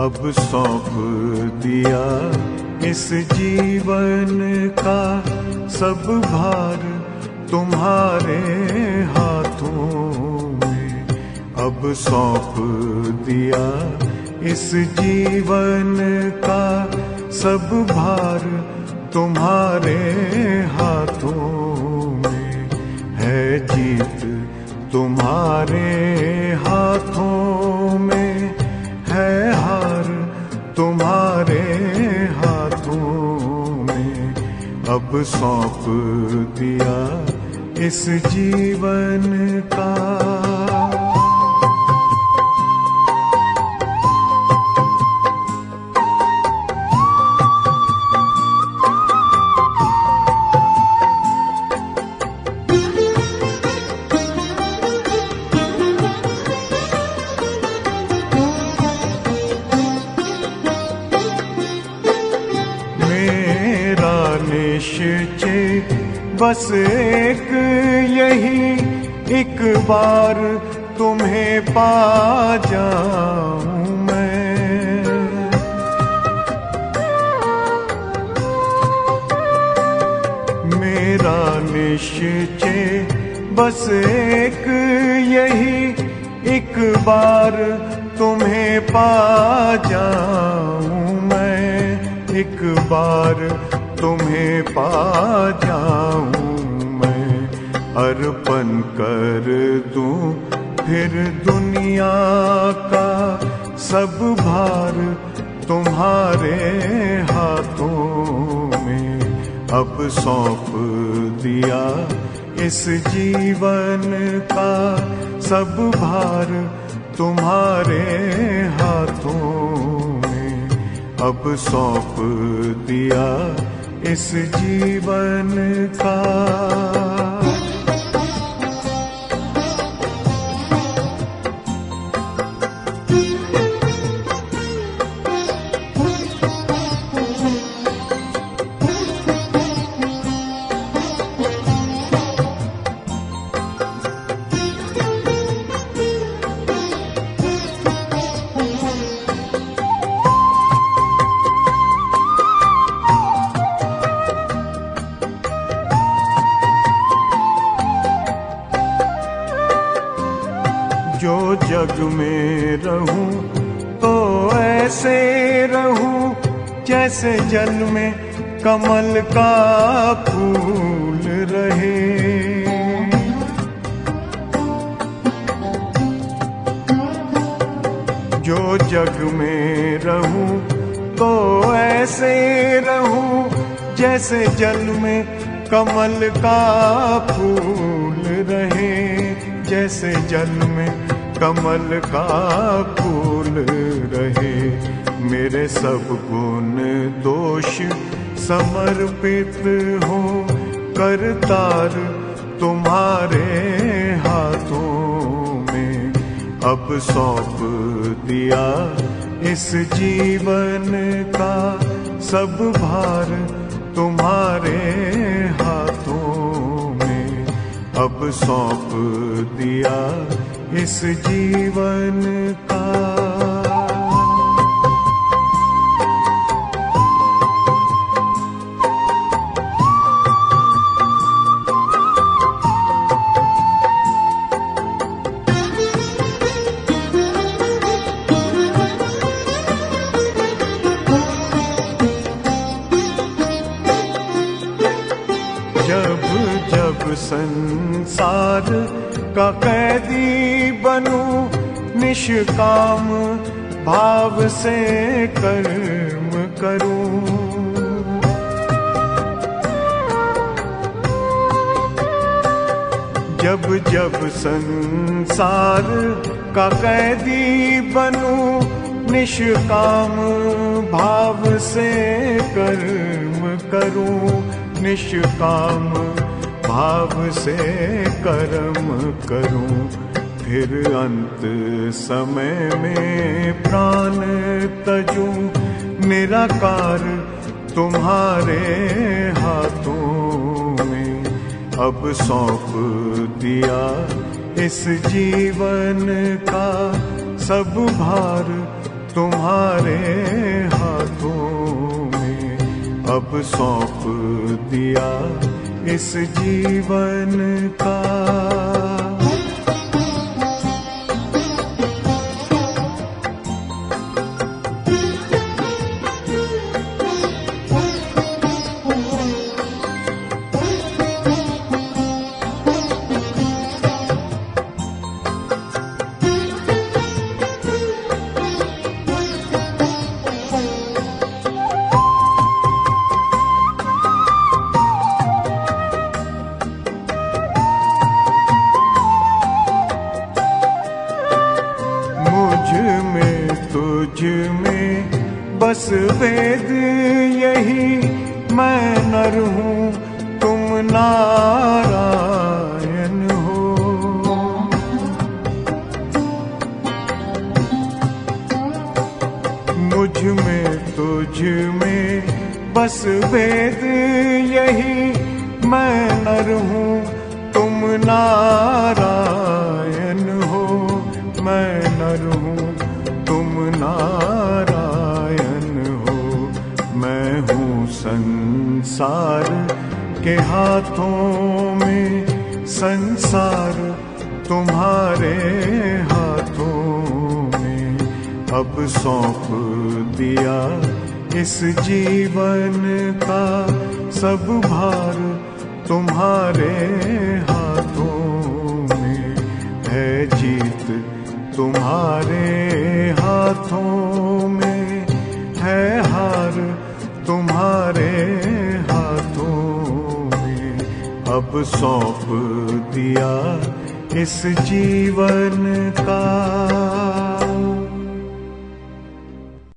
अब सौंप दिया इस जीवन का सब भार तुम्हारे हाथों में। अब सौंप दिया इस जीवन का सब भार तुम्हारे हाथों में। है जीत तुम्हारे हाथों में, है हार तुम्हारे हाथों में। अब सौंप दिया इस जीवन का। निश्चय बस एक यही, एक बार तुम्हें पा जाऊं मैं। मेरा निश्चय बस एक यही, एक बार तुम्हें पा जाऊं मैं। एक बार तुम्हें पा जाऊं मैं। अर्पण कर दूं फिर दुनिया का सब भार तुम्हारे हाथों में। अब सौंप दिया इस जीवन का सब भार तुम्हारे हाथों में। अब सौंप दिया इस जीवन का। जो जग में रहूं तो ऐसे रहूं जैसे जल में कमल का फूल रहे। जो जग में रहूं तो ऐसे रहूं जैसे जल में कमल का फूल रहे। जैसे जल में कमल का फूल रहे। मेरे सब गुण दोष समर्पित हो करतार तुम्हारे हाथों में। अब सौंप दिया इस जीवन का सब भार तुम्हारे हाथों में। अब सौंप दिया इस जीवन का। जब जब संसार का कैदी बनूं निष्काम भाव से कर्म करूं। जब जब संसार का कैदी बनूं, निष्काम भाव से कर्म करूं, निष्काम भाव से कर्म करूं। फिर अंत समय में प्राण तजूं, निराकार तुम्हारे हाथों में। अब सौंप दिया इस जीवन का सब भार तुम्हारे हाथों में। अब सौंप दिया इस जीवन का। तुझ में बस वेद यही, मैं नर हूँ तुम नारायण हो। मुझ में तुझ में बस वेद यही, मैं नर हूँ तुम नारायण हो। मैं नर हूँ तुम नारायण हो। मैं हूँ संसार के हाथों में, संसार तुम्हारे हाथों में। अब सौंप दिया इस जीवन का सब भार तुम्हारे हाथों में। है जीत तुम्हारे हाथों में, है हार तुम्हारे हाथों में। अब सौंप दिया इस जीवन का।